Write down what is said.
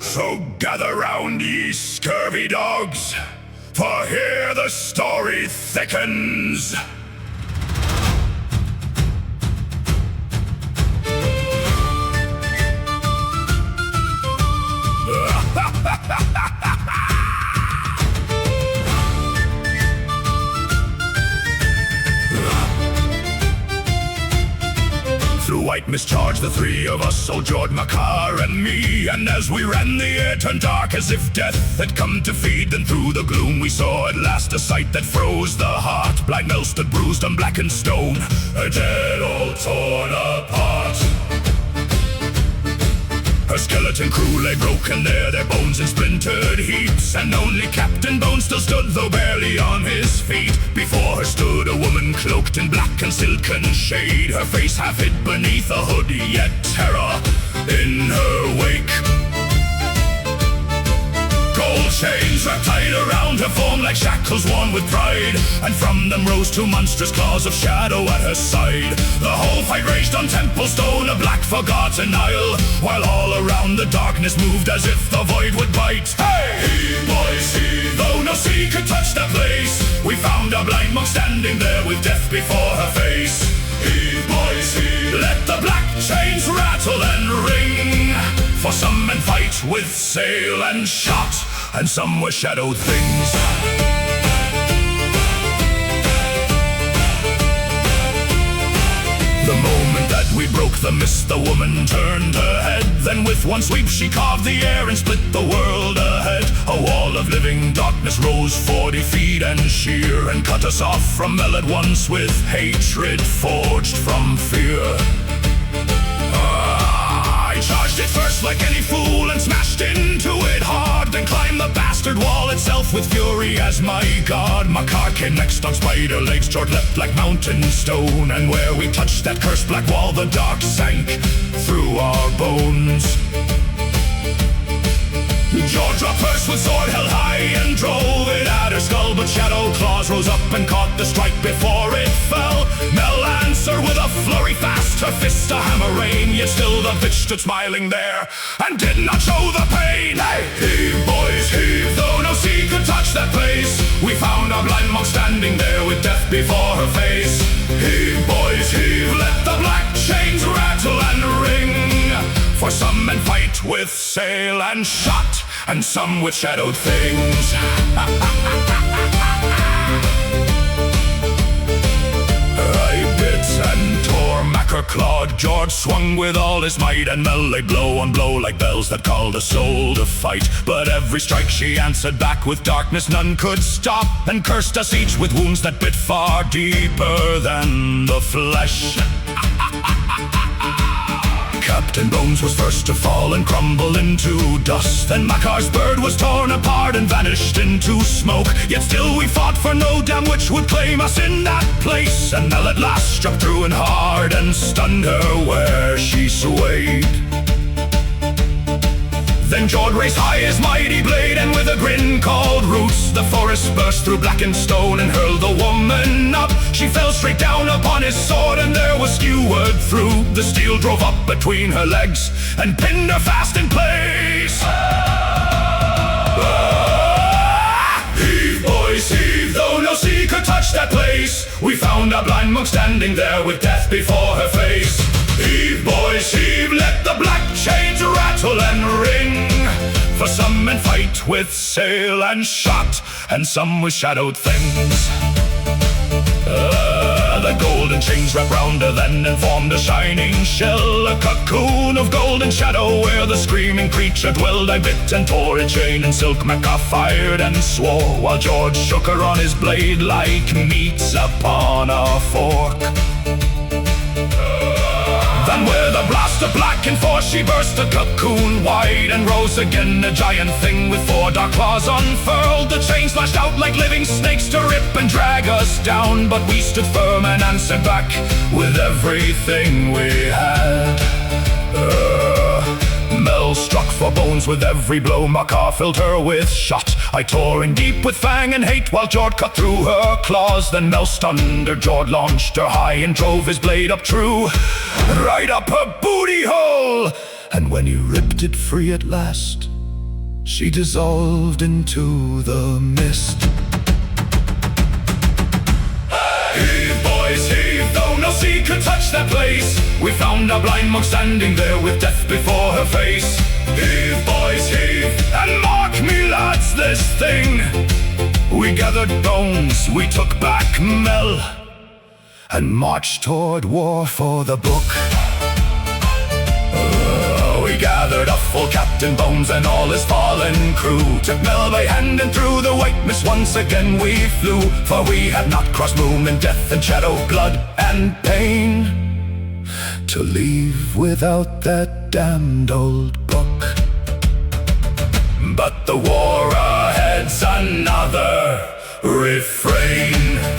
So gather round, ye scurvy dogs, for here the story thickens. Through white mist charged the three of us, old George, Makar, and me. And as we ran, the air turned dark as if death had come to feed. And through the gloom we saw at last a sight that froze the heart. Blind Mel stood bruised on blackened stone, her dead all torn apart. Her skeleton crew lay broken there, their bones in splintered heaps. And only Captain Bones still stood, though barely on his feet. Before her stood a woman cloaked in black and silken shade, her face half hid beneath a hood, yet terror in her wake. Gold chains wrapped tight around her form like shackles worn with pride, and from them rose two monstrous claws of shadow at her side. The whole fight raged on Temple Stone, a black forgotten isle, while all around the darkness moved as if the void would bite. Hey! Heave, boys, heave, though no sea could touch that place, we found a blind monk standing there with death before her face. Heave, boys, heave, let the black chains rattle and ring, for some men fight with sail and shot, and some were shadowed things. The moment that we broke the mist, the woman turned her head. Then with one sweep she carved the air and split the world ahead. A wall of living darkness rose 40 feet and sheer, and cut us off from Mel at once with hatred forged from fear. I charged it first like any fool and smashed into it hard, then climbed the bastard wall itself with fury as my guard. Makar came next on spider legs, George leapt like mountain stone, and where we touched that cursed black wall the dark sank through our bones. George dropped first with sword held high and drove it at her skull, but shadow claws rose up and caught the strike before it fell. Mel answered with a flurry fast, her fist a hammer rain, yet still the bitch stood smiling there and did not show the pain. Hey, heave, boys, heave, though no sea could touch that place, we found our blind monk standing there with death before her face. Heave, boys, heave, let the black chains rattle and ring, for some men fight with sail and shot, and some with shadowed things. I bit and tore, Makar clawed, George swung with all his might, and Mel lay blow on blow like bells that called a soul to fight. But every strike she answered back with darkness none could stop, and cursed us each with wounds that bit far deeper than the flesh. Captain Bones was first to fall and crumble into dust. Then Makar's bird was torn apart and vanished into smoke. Yet still we fought, for no damn witch would claim us in that place. And Mel at last struck true and hard and stunned her where she swayed. Then George raised high his mighty blade, and with a grin called Roots, the forest burst through blackened stone and hurled the woman up. She fell straight down upon his sword, and there was skewered through. The steel drove up between her legs and pinned her fast in place. Heave, boys, heave, though no sea could touch that place, we found a blind monk standing there with death before her face. Heave, boys, heave, let the black chains rattle and ring, for some men fight with sail and shot, and some with shadowed things. The golden chains wrapped round her then and formed a shining shell, a cocoon of golden shadow where the screaming creature dwelled. I bit and tore a chain and silk, Makar fired and swore, while George shook her on his blade like meats upon a fork. Then where the blast of blackened force she burst a cocoon wide, and rose again a giant thing with four dark claws unfurled. The chains lashed out like living snakes to rip and drag us down, but we stood firm and answered back with everything we had. Mel struck for Bones with every blow, Makar filled her with shot. I tore in deep with fang and hate, while George cut through her claws. Then Mel stunned her, George launched her high and drove his blade up true, right up her booty hole. And when he ripped it free at last, she dissolved into the mist. Heave, boys, heave, though no sea could touch that place. We found a blind monk standing there with death before her face. Heave, boys, heave, and mark me, lads, this thing. We gathered bones, we took back Mel, and marched toward war for the book. We gathered a full Captain Bones and all his fallen crew, took Mel by hand and through the white mist once again we flew. For we had not crossed moon and death and shadow, blood and pain, to leave without that damned old book. But the war ahead's another refrain.